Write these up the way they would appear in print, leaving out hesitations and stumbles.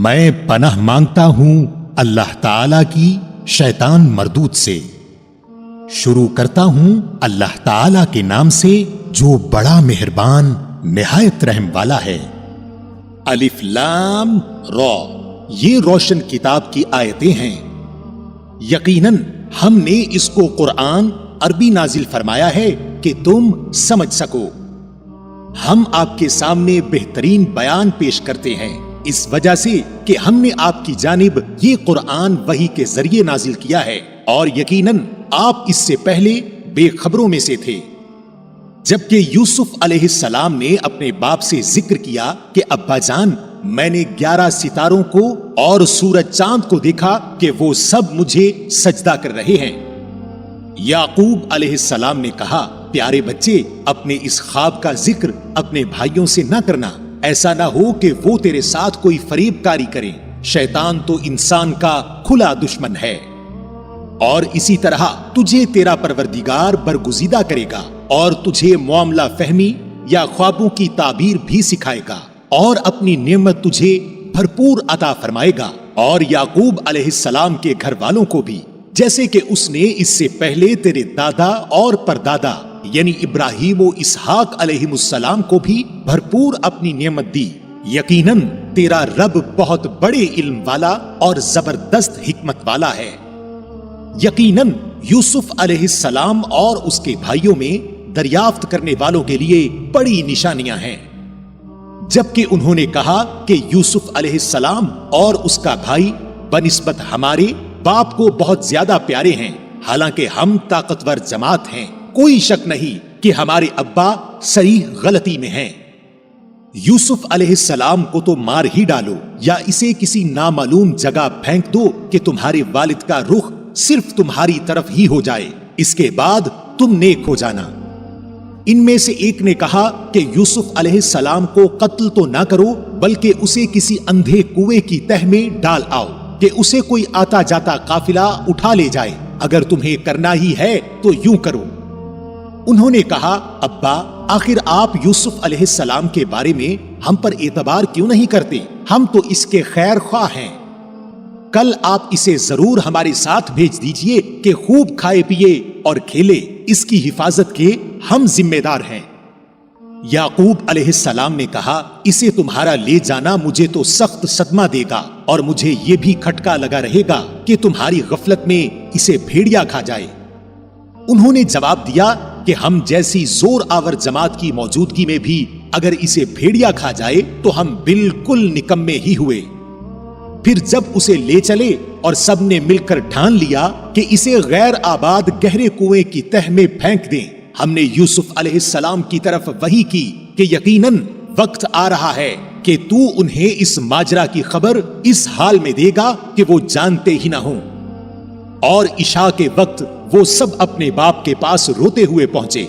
میں پناہ مانگتا ہوں اللہ تعالی کی شیطان مردود سے۔ شروع کرتا ہوں اللہ تعالی کے نام سے جو بڑا مہربان نہایت رحم والا ہے۔ الف لام را، یہ روشن کتاب کی آیتیں ہیں۔ یقیناً ہم نے اس کو قرآن عربی نازل فرمایا ہے کہ تم سمجھ سکو۔ ہم آپ کے سامنے بہترین بیان پیش کرتے ہیں اس وجہ سے کہ ہم نے آپ کی جانب یہ قرآن وحی کے ذریعے نازل کیا ہے، اور یقیناً آپ اس سے پہلے بے خبروں میں سے تھے۔ جبکہ یوسف علیہ السلام نے اپنے باپ سے ذکر کیا کہ ابا جان، میں نے 11 ستاروں کو اور سورج چاند کو دیکھا کہ وہ سب مجھے سجدہ کر رہے ہیں۔ یعقوب علیہ السلام نے کہا، پیارے بچے، اپنے اس خواب کا ذکر اپنے بھائیوں سے نہ کرنا، ایسا نہ ہو کہ وہ تیرے ساتھ کوئی فریب کاری کریں۔ شیطان تو انسان کا کھلا دشمن ہے، اور اسی طرح تجھے تیرا پروردگار برگزیدہ کرے گا اور تجھے معاملہ فہمی یا خوابوں کی تعبیر بھی سکھائے گا، اور اپنی نعمت تجھے بھرپور عطا فرمائے گا، اور یعقوب علیہ السلام کے گھر والوں کو بھی، جیسے کہ اس نے اس سے پہلے تیرے دادا اور پردادا یعنی ابراہیم و اسحاق علیہ السلام کو بھی بھرپور اپنی نعمت دی۔ یقیناً تیرا رب بہت بڑے علم والا اور زبردست حکمت والا ہے۔ یقیناً یوسف علیہ السلام اور اس کے بھائیوں میں دریافت کرنے والوں کے لیے بڑی نشانیاں ہیں۔ جبکہ انہوں نے کہا کہ یوسف علیہ السلام اور اس کا بھائی بنسبت ہمارے باپ کو بہت زیادہ پیارے ہیں، حالانکہ ہم طاقتور جماعت ہیں، کوئی شک نہیں کہ ہمارے ابا صریح غلطی میں ہیں۔ یوسف علیہ السلام کو تو مار ہی ڈالو یا اسے کسی نامعلوم جگہ پھینک دو کہ تمہارے والد کا رخ صرف تمہاری طرف ہی ہو جائے، اس کے بعد تم نیک ہو جانا۔ ان میں سے ایک نے کہا کہ یوسف علیہ السلام کو قتل تو نہ کرو، بلکہ اسے کسی اندھے کنویں کی تہ میں ڈال آؤ کہ اسے کوئی آتا جاتا قافلہ اٹھا لے جائے، اگر تمہیں کرنا ہی ہے تو یوں کرو۔ انہوں نے کہا، ابا، آخر آپ یوسف علیہ السلام کے بارے میں ہم پر اعتبار کیوں نہیں کرتے؟ ہم تو اس کے خیر خواہ ہیں۔ کل آپ اسے ضرور ہمارے ساتھ بھیج دیجئے کہ خوب کھائے پیے اور کھیلے، اس کی حفاظت کے ہم ذمہ دار ہیں۔ یعقوب علیہ السلام نے کہا، اسے تمہارا لے جانا مجھے تو سخت صدمہ دے گا، اور مجھے یہ بھی کھٹکا لگا رہے گا کہ تمہاری غفلت میں اسے بھیڑیا کھا جائے۔ انہوں نے جواب دیا کہ ہم جیسی زور آور جماعت کی موجودگی میں بھی اگر اسے بھیڑیا کھا جائے تو ہم بالکل نکمے ہی ہوئے۔ پھر جب اسے لے چلے اور سب نے مل کر ٹھان لیا کہ اسے غیر آباد گہرے کنویں کی تہ میں پھینک دیں، ہم نے یوسف علیہ السلام کی طرف وحی کی کہ یقیناً وقت آ رہا ہے کہ تو انہیں اس ماجرا کی خبر اس حال میں دے گا کہ وہ جانتے ہی نہ ہوں۔ اور عشاء کے وقت وہ سب اپنے باپ کے پاس روتے ہوئے پہنچے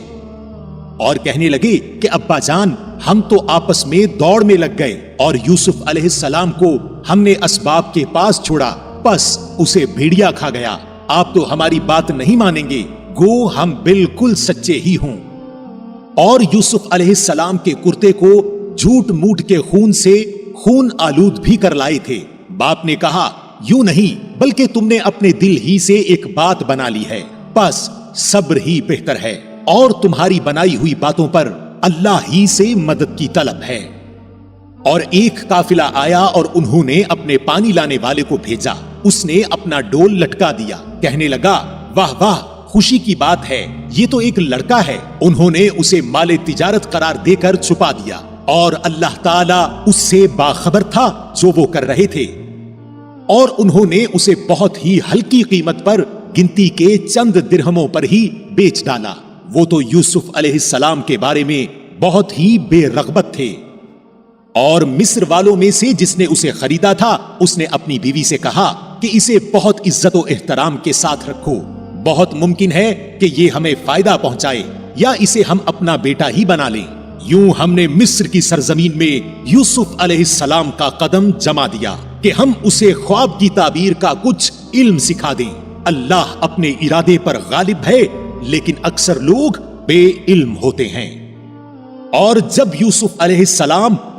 اور کہنے لگے کہ ابا جان، ہم تو آپس میں دوڑ میں لگ گئے اور یوسف علیہ السلام کو ہم نے اسباب کے پاس چھوڑا، بس اسے بھیڑیا کھا گیا۔ آپ تو ہماری بات نہیں مانیں گے، گو ہم بالکل سچے ہی ہوں۔ اور یوسف علیہ السلام کے کرتے کو جھوٹ موٹ کے خون سے خون آلود بھی کر لائے تھے۔ باپ نے کہا، یوں نہیں، بلکہ تم نے اپنے دل ہی سے ایک بات بنا لی ہے، بس صبر ہی بہتر ہے، اور تمہاری بنائی ہوئی باتوں پر اللہ ہی سے مدد کی طلب ہے۔ اور ایک قافلہ آیا اور انہوں نے اپنے پانی لانے والے کو بھیجا، اس نے اپنا ڈول لٹکا دیا، کہنے لگا، واہ واہ، خوشی کی بات ہے، یہ تو ایک لڑکا ہے۔ انہوں نے اسے مال تجارت قرار دے کر چھپا دیا، اور اللہ تعالیٰ اس سے باخبر تھا جو وہ کر رہے تھے، اور انہوں نے اسے بہت ہی ہلکی قیمت پر گنتی کے چند درہموں پر ہی بیچ ڈالا۔ وہ تو یوسف علیہ السلام کے بارے میں بہت ہی بے رغبت تھے۔ اور مصر والوں میں سے جس نے اسے خریدا تھا، اس نے اپنی بیوی سے کہا کہ اسے بہت عزت و احترام کے ساتھ رکھو، بہت ممکن ہے کہ یہ ہمیں فائدہ پہنچائے، یا اسے ہم اپنا بیٹا ہی بنا لیں۔ یوں ہم نے مصر کی سرزمین میں یوسف علیہ السلام کا قدم جما دیا کہ ہم اسے خواب کی تعبیر کا کچھ علم سکھا دیں۔ اللہ اپنے ارادے پر غالب ہے، لیکن اکثر لوگ بے علم ہوتے ہیں۔ اور جب یوسف علیہ السلام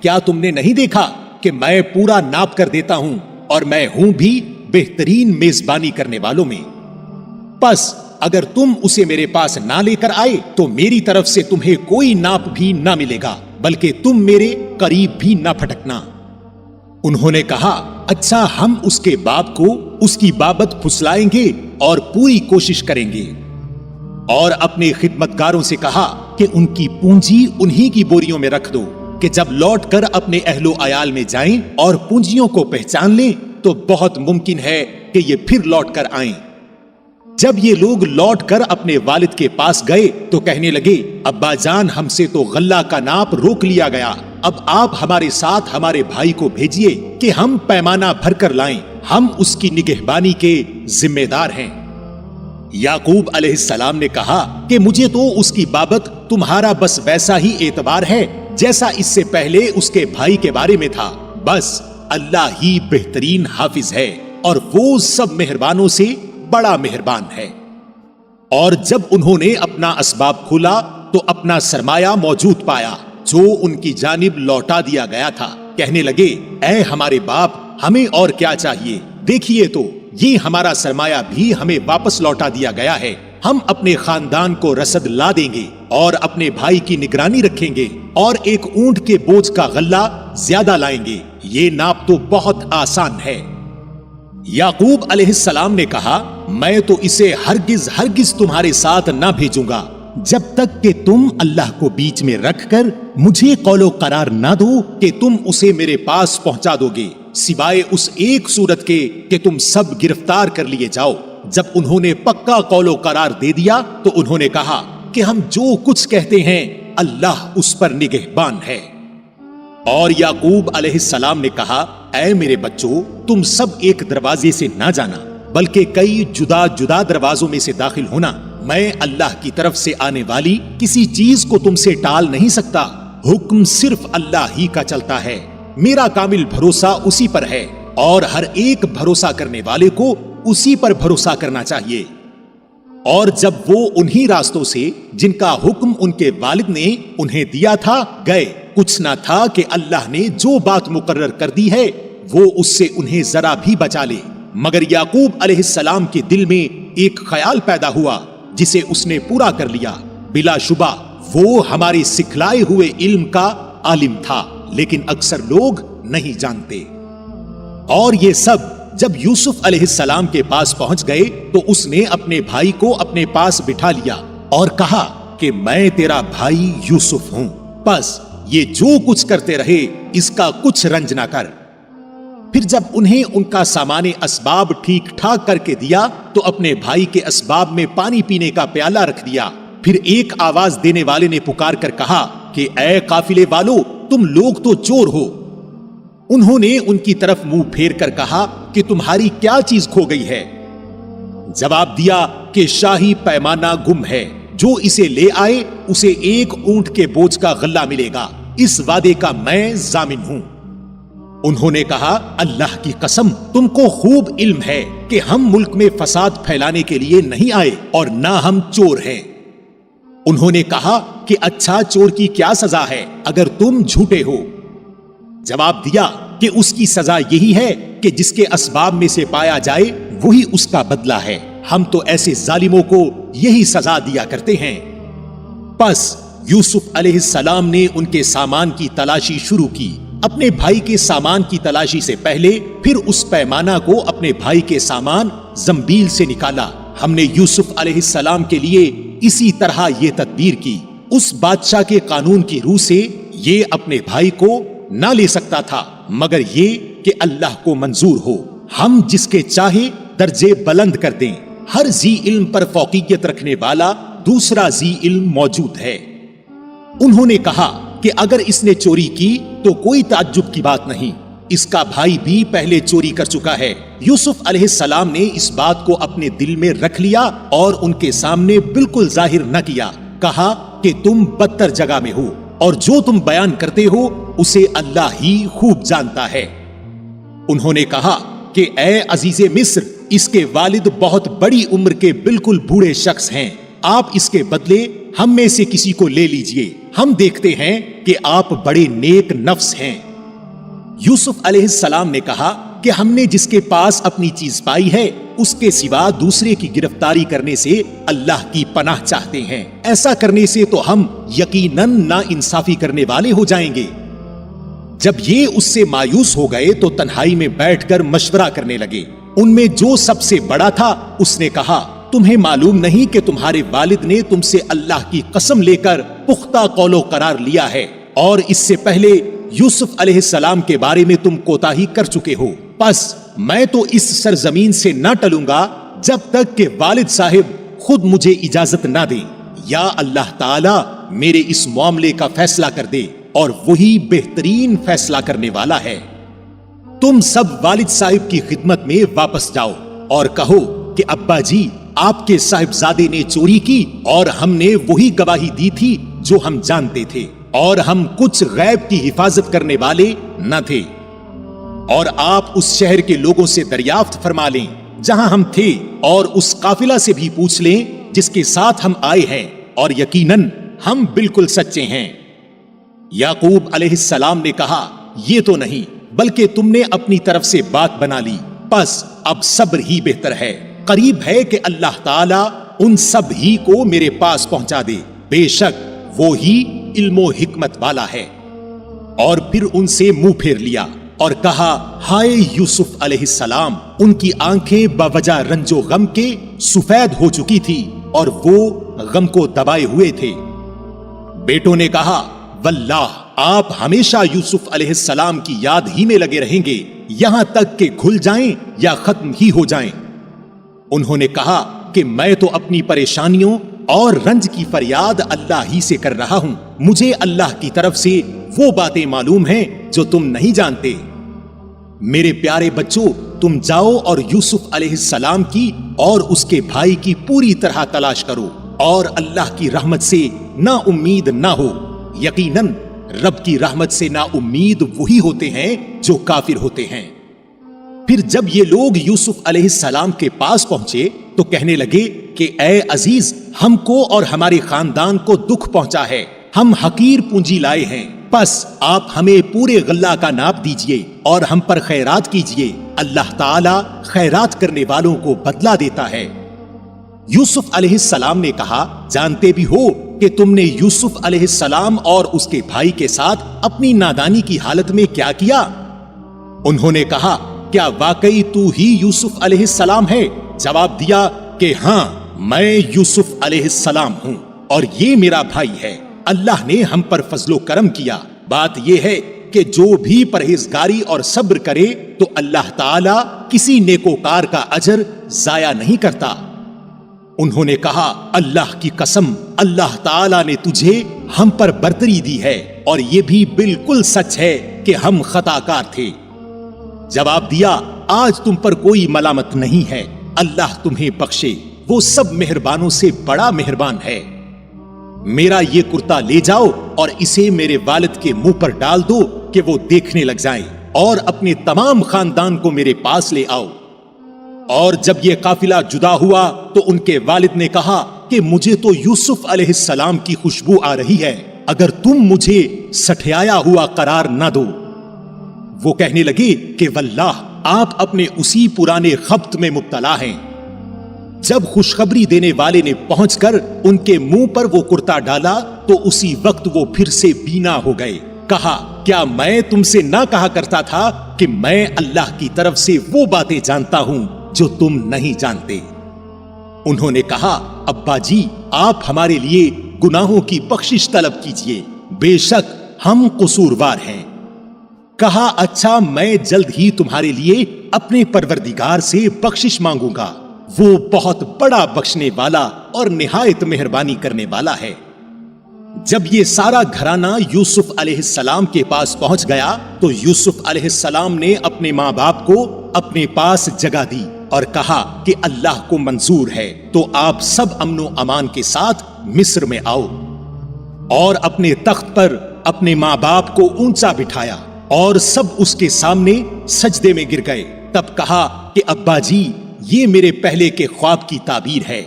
کیا تم نے نہیں دیکھا کہ میں پورا ناپ کر دیتا ہوں اور میں ہوں بھی بہترین میزبانی کرنے والوں میں؟ پس اگر تم اسے میرے پاس نہ لے کر آئے تو میری طرف سے تمہیں کوئی ناپ بھی نہ ملے گا، بلکہ تم میرے قریب بھی نہ پھٹکنا۔ انہوں نے کہا اچھا، ہم اس کے باپ کو اس کی بابت پھسلائیں گے اور پوری کوشش کریں گے۔ اور اپنے خدمتگاروں سے کہا کہ ان کی پونجی انہی کی بوریوں میں رکھ دو کہ جب لوٹ کر اپنے اہل و عیال میں جائیں اور پونجیوں کو پہچان لیں تو بہت ممکن ہے کہ یہ پھر لوٹ کر آئیں۔ جب یہ لوگ لوٹ کر اپنے والد کے پاس گئے تو کہنے لگے ابا جان، ہم سے تو غلہ کا ناپ روک لیا گیا، اب آپ ہمارے ساتھ ہمارے بھائی کو بھیجیے کہ ہم پیمانہ بھر کر لائیں، ہم اس کی نگہبانی کے ذمہ دار ہیں۔ یعقوب علیہ السلام نے کہا کہ مجھے تو اس کی بابت تمہارا بس ویسا ہی اعتبار ہے جیسا اس سے پہلے اس کے بھائی کے بارے میں تھا، بس اللہ ہی بہترین حافظ ہے اور وہ سب مہربانوں سے بڑا مہربان ہے۔ اور جب انہوں نے اپنا اسباب کھولا تو اپنا سرمایہ موجود پایا جو ان کی جانب لوٹا دیا گیا تھا۔ کہنے لگے اے ہمارے باپ، ہمیں اور کیا چاہیے؟ دیکھیے تو یہ ہمارا سرمایہ بھی ہمیں واپس لوٹا دیا گیا ہے، ہم اپنے خاندان کو رسد لا دیں گے اور اپنے بھائی کی نگرانی رکھیں گے اور ایک اونٹ کے بوجھ کا غلہ زیادہ لائیں گے، یہ ناپ تو بہت آسان ہے۔ یعقوب علیہ السلام نے کہا میں تو اسے ہرگز تمہارے ساتھ نہ بھیجوں گا جب تک کہ تم اللہ کو بیچ میں رکھ کر مجھے قول و قرار نہ دو کہ تم اسے میرے پاس پہنچا دو گے، سوائے اس ایک صورت کے کہ تم سب گرفتار کر لیے جاؤ۔ جب انہوں نے پکا قول و قرار دے دیا تو انہوں نے کہا کہ ہم جو کچھ کہتے ہیں اللہ اس پر نگہبان ہے۔ اور یعقوب علیہ السلام نے کہا اے میرے بچوں، تم سب ایک دروازے سے نہ جانا بلکہ کئی جدا جدا دروازوں میں سے داخل ہونا، میں اللہ کی طرف سے آنے والی کسی چیز کو تم سے ٹال نہیں سکتا، حکم صرف اللہ ہی کا چلتا ہے، میرا کامل بھروسہ اسی پر ہے اور ہر ایک بھروسہ کرنے والے کو اسی پر بھروسہ کرنا چاہیے۔ اور جب وہ انہی راستوں سے جن کا حکم ان کے والد نے انہیں دیا تھا گئے، کچھ نہ تھا کہ اللہ نے جو بات مقرر کر دی ہے وہ اس سے انہیں ذرا بھی بچا لے، مگر یعقوب علیہ السلام کے دل میں ایک خیال پیدا ہوا جسے اس نے پورا کر لیا۔ بلا شبہ وہ ہمارے سکھلائے ہوئے علم کا عالم تھا، لیکن اکثر لوگ نہیں جانتے۔ اور یہ سب جب یوسف علیہ السلام کے پاس پہنچ گئے تو اس نے اپنے بھائی کو اپنے پاس بٹھا لیا اور کہا کہ میں تیرا بھائی یوسف ہوں، بس یہ جو کچھ کرتے رہے اس کا کچھ رنج نہ کر۔ پھر جب انہیں ان کا سامان اسباب ٹھیک ٹھاک کر کے دیا تو اپنے بھائی کے اسباب میں پانی پینے کا پیالہ رکھ دیا۔ پھر ایک آواز دینے والے نے پکار کر کہا کہ اے قافلے والو، تم لوگ تو چور ہو۔ انہوں نے ان کی طرف منہ پھیر کر کہا کہ تمہاری کیا چیز کھو گئی ہے؟ جواب دیا کہ شاہی پیمانہ گم ہے، جو اسے لے آئے اسے ایک اونٹ کے بوجھ کا غلہ ملے گا، اس وعدے کا میں ضامن ہوں۔ انہوں نے کہا اللہ کی قسم، تم کو خوب علم ہے کہ ہم ملک میں فساد پھیلانے کے لیے نہیں آئے اور نہ ہم چور ہیں۔ انہوں نے کہا کہ اچھا، چور کی کیا سزا ہے اگر تم جھوٹے ہو؟ جواب دیا کہ اس کی سزا یہی ہے کہ جس کے اسباب میں سے پایا جائے وہی اس کا بدلہ ہے، ہم تو ایسے ظالموں کو یہی سزا دیا کرتے ہیں۔ پس یوسف علیہ السلام نے ان کے سامان کی تلاشی شروع کی، اپنے بھائی کے سامان کی تلاشی سے پہلے پھر اس پیمانہ کو اپنے بھائی کے سامان زنبیل سے نکالا۔ ہم نے یوسف علیہ السلام کے لیے اسی طرح یہ تدبیر کی، اس بادشاہ کے قانون کی روح سے یہ اپنے بھائی کو نہ لے سکتا تھا مگر یہ کہ اللہ کو منظور ہو، ہم جس کے چاہے درجے بلند کر دیں۔ ہر ذی علم پر فوقیت رکھنے والا دوسرا ذی علم موجود ہے۔ انہوں نے کہا کہ اگر اس نے چوری کی تو کوئی تعجب کی بات نہیں، اس کا بھائی بھی پہلے چوری کر چکا ہے۔ یوسف علیہ السلام نے اس بات کو اپنے دل میں رکھ لیا اور ان کے سامنے بالکل ظاہر نہ کیا، کہا کہ تم بدتر جگہ میں ہو اور جو تم بیان کرتے ہو اسے اللہ ہی خوب جانتا ہے۔ انہوں نے کہا کہ اے عزیز مصر، اس کے والد بہت بڑی عمر کے بالکل بوڑھے شخص ہیں، آپ اس کے بدلے ہم میں سے کسی کو لے لیجئے ہم دیکھتے ہیں کہ آپ بڑے نیک نفس ہیں۔ یوسف علیہ السلام نے کہا کہ ہم نے جس کے پاس اپنی چیز پائی ہے اس کے سوا دوسرے کی گرفتاری کرنے سے اللہ کی پناہ چاہتے ہیں، ایسا کرنے سے تو ہم یقیناً ناانصافی کرنے والے ہو جائیں گے۔ جب یہ اس سے مایوس ہو گئے تو تنہائی میں بیٹھ کر مشورہ کرنے لگے۔ ان میں جو سب سے بڑا تھا اس نے کہا، تمہیں معلوم نہیں کہ تمہارے والد نے تم سے اللہ کی قسم لے کر پختہ قول و قرار لیا ہے، اور اس سے پہلے یوسف علیہ السلام کے بارے میں تم کوتاہی کر چکے ہو، پس میں تو اس سرزمین سے نہ ٹلوں گا جب تک کہ والد صاحب خود مجھے اجازت نہ دیں، یا اللہ تعالی میرے اس معاملے کا فیصلہ کر دے، اور وہی بہترین فیصلہ کرنے والا ہے۔ تم سب والد صاحب کی خدمت میں واپس جاؤ اور کہو کہ ابا جی، آپ کے صاحبزادے نے چوری کی اور ہم نے وہی گواہی دی تھی جو ہم جانتے تھے، اور ہم کچھ غیب کی حفاظت کرنے والے نہ تھے، اور آپ اس شہر کے لوگوں سے دریافت فرما لیں جہاں ہم تھے، اور اس قافلہ سے بھی پوچھ لیں جس کے ساتھ ہم آئے ہیں، اور یقیناً ہم بالکل سچے ہیں۔ یعقوب علیہ السلام نے کہا، یہ تو نہیں، بلکہ تم نے اپنی طرف سے بات بنا لی، پس اب صبر ہی بہتر ہے۔ قریب ہے کہ اللہ تعالی ان سب ہی کو میرے پاس پہنچا دے، بے شک وہ ہی علم و حکمت والا ہے۔ اور پھر ان سے منہ پھیر لیا اور کہا، ہائے یوسف علیہ السلام! ان کی آنکھیں بوجہ رنج و غم کے سفید ہو چکی تھی اور وہ غم کو دبائے ہوئے تھے۔ بیٹوں نے کہا، واللہ آپ ہمیشہ یوسف علیہ السلام کی یاد ہی میں لگے رہیں گے، یہاں تک کہ گھل جائیں یا ختم ہی ہو جائیں۔ انہوں نے کہا کہ میں تو اپنی پریشانیوں اور رنج کی فریاد اللہ ہی سے کر رہا ہوں، مجھے اللہ کی طرف سے وہ باتیں معلوم ہیں جو تم نہیں جانتے۔ میرے پیارے بچوں، تم جاؤ اور یوسف علیہ السلام کی اور اس کے بھائی کی پوری طرح تلاش کرو، اور اللہ کی رحمت سے نا امید نہ ہو، یقیناً رب کی رحمت سے نا امید وہی ہوتے ہیں جو کافر ہوتے ہیں۔ پھر جب یہ لوگ یوسف علیہ السلام کے پاس پہنچے تو کہنے لگے کہ اے عزیز، ہم کو اور ہمارے خاندان کو دکھ پہنچا ہے، ہم حقیر پونجی لائے ہیں، پس آپ ہمیں پورے غلہ کا ناپ دیجئے اور ہم پر خیرات کیجئے، اللہ تعالی خیرات کرنے والوں کو بدلہ دیتا ہے۔ یوسف علیہ السلام نے کہا، جانتے بھی ہو کہ تم نے یوسف علیہ السلام اور اس کے بھائی کے ساتھ اپنی نادانی کی حالت میں کیا کیا؟ انہوں نے کہا، کیا واقعی تو ہی یوسف علیہ السلام ہے؟ جواب دیا کہ ہاں، میں یوسف علیہ السلام ہوں اور یہ میرا بھائی ہے، اللہ نے ہم پر فضل و کرم کیا۔ بات یہ ہے کہ جو بھی پرہیزگاری اور صبر کرے تو اللہ تعالی کسی نیکوکار کا اجر ضائع نہیں کرتا۔ انہوں نے کہا، اللہ کی قسم، اللہ تعالی نے تجھے ہم پر برتری دی ہے، اور یہ بھی بالکل سچ ہے کہ ہم خطا کار تھے۔ جواب دیا، آج تم پر کوئی ملامت نہیں ہے، اللہ تمہیں بخشے، وہ سب مہربانوں سے بڑا مہربان ہے۔ میرا یہ کرتا لے جاؤ اور اسے میرے والد کے منہ پر ڈال دو کہ وہ دیکھنے لگ جائیں، اور اپنے تمام خاندان کو میرے پاس لے آؤ۔ اور جب یہ قافلہ جدا ہوا تو ان کے والد نے کہا کہ مجھے تو یوسف علیہ السلام کی خوشبو آ رہی ہے، اگر تم مجھے سٹھیایا ہوا قرار نہ دو۔ وہ کہنے لگے کہ واللہ آپ اپنے اسی پرانے خبط میں مبتلا ہیں۔ جب خوشخبری دینے والے نے پہنچ کر ان کے منہ پر وہ کرتا ڈالا تو اسی وقت وہ پھر سے بینا ہو گئے۔ کہا، کیا میں تم سے نہ کہا کرتا تھا کہ میں اللہ کی طرف سے وہ باتیں جانتا ہوں جو تم نہیں جانتے؟ انہوں نے کہا، ابا جی، آپ ہمارے لیے گناہوں کی بخشش طلب کیجئے، بے شک ہم قصوروار ہیں۔ کہا، اچھا، میں جلد ہی تمہارے لیے اپنے پروردگار سے بخشش مانگوں گا، وہ بہت بڑا بخشنے والا اور نہایت مہربانی کرنے والا ہے۔ جب یہ سارا گھرانہ یوسف علیہ السلام کے پاس پہنچ گیا تو یوسف علیہ السلام نے اپنے ماں باپ کو اپنے پاس جگہ دی اور کہا کہ اللہ کو منظور ہے تو آپ سب امن و امان کے ساتھ مصر میں آؤ، اور اپنے تخت پر اپنے ماں باپ کو اونچا بٹھایا اور سب اس کے سامنے سجدے میں گر گئے۔ تب کہا کہ ابا جی، یہ میرے پہلے کے خواب کی تعبیر ہے،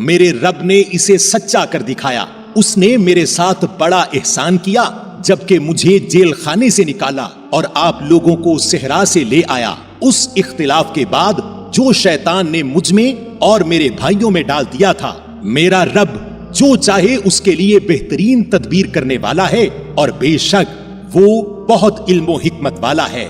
میرے رب نے اسے سچا کر دکھایا، اس نے میرے ساتھ بڑا احسان کیا جبکہ مجھے جیل خانے سے نکالا اور آپ لوگوں کو صحرا سے لے آیا۔ اس اختلاف کے بعد جو شیطان نے مجھ میں اور میرے بھائیوں میں ڈال دیا تھا، میرا رب جو چاہے اس کے لیے بہترین تدبیر کرنے والا ہے، اور بے شک وہ بہت علم و حکمت والا ہے۔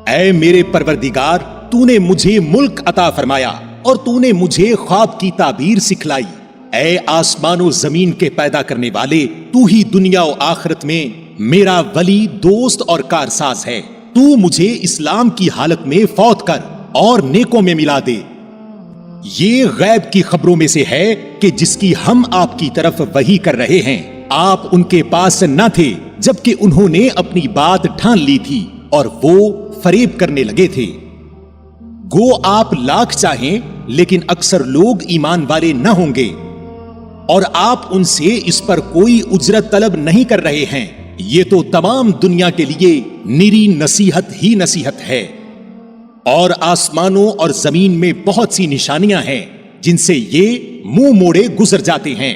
اے میرے پروردگار، تو نے مجھے ملک عطا فرمایا اور تو نے مجھے خواب کی تعبیر سکھلائی۔ اے آسمان و زمین کے پیدا کرنے والے، تو ہی دنیا و آخرت میں میرا ولی، دوست اور کارساز ہے۔ تو مجھے اسلام کی حالت میں فوت کر اور نیکوں میں ملا دے۔ یہ غیب کی خبروں میں سے ہے کہ جس کی ہم آپ کی طرف وحی کر رہے ہیں۔ آپ ان کے پاس نہ تھے جبکہ انہوں نے اپنی بات ٹھان لی تھی اور وہ فریب کرنے لگے تھے۔ گو آپ لاکھ چاہیں لیکن اکثر لوگ ایمان والے نہ ہوں گے، اور آپ ان سے اس پر کوئی اجرت طلب نہیں کر رہے ہیں۔ یہ تو تمام دنیا کے لیے نری نصیحت ہی نصیحت ہے۔ اور آسمانوں اور زمین میں بہت سی نشانیاں ہیں جن سے یہ منہ موڑے گزر جاتے ہیں،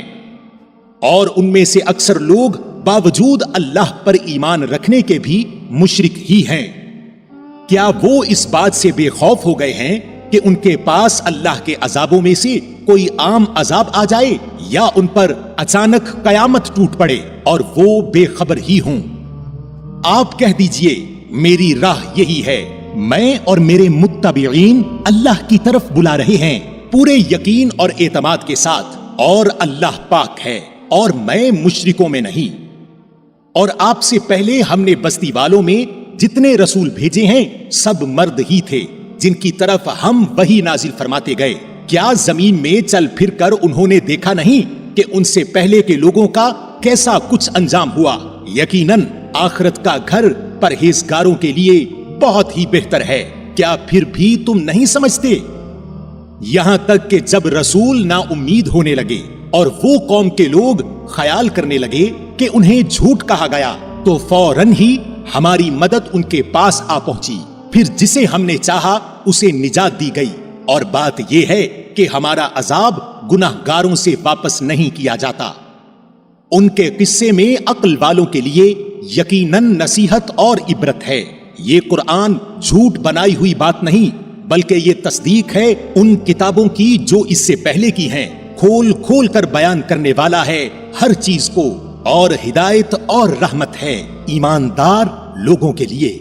اور ان میں سے اکثر لوگ باوجود اللہ پر ایمان رکھنے کے بھی مشرک ہی ہیں۔ کیا وہ اس بات سے بے خوف ہو گئے ہیں کہ ان کے پاس اللہ کے عذابوں میں سے کوئی عام عذاب آ جائے، یا ان پر اچانک قیامت ٹوٹ پڑے اور وہ بے خبر ہی ہوں؟ آپ کہہ دیجئے میری راہ یہی ہے، میں اور میرے متبعین اللہ کی طرف بلا رہے ہیں پورے یقین اور اعتماد کے ساتھ، اور اللہ پاک ہے اور میں مشرکوں میں نہیں۔ اور آپ سے پہلے ہم نے بستی والوں میں جتنے رسول بھیجے ہیں سب مرد ہی تھے جن کی طرف ہم وحی نازل فرماتے گئے۔ کیا زمین میں چل پھر کر انہوں نے دیکھا نہیں کہ ان سے پہلے کے لوگوں کا کیسا کچھ انجام ہوا؟ یقیناً آخرت کا گھر پرہیزگاروں کے لیے بہت ہی بہتر ہے۔ کیا پھر بھی تم نہیں سمجھتے؟ یہاں تک کہ جب رسول نا امید ہونے لگے اور وہ قوم کے لوگ خیال کرنے لگے کہ انہیں جھوٹ کہا گیا، تو فوراً ہی ہماری مدد ان کے پاس آ پہنچی، پھر جسے ہم نے چاہا اسے نجات دی گئی۔ اور بات یہ ہے کہ ہمارا عذاب گناہ گاروں سے واپس نہیں کیا جاتا۔ ان کے قصے میں عقل والوں کے لیے یقیناً نصیحت اور عبرت ہے۔ یہ قرآن جھوٹ بنائی ہوئی بات نہیں، بلکہ یہ تصدیق ہے ان کتابوں کی جو اس سے پہلے کی ہیں، کھول کھول کر بیان کرنے والا ہے ہر چیز کو، اور ہدایت اور رحمت ہے ایماندار لوگوں کے لیے۔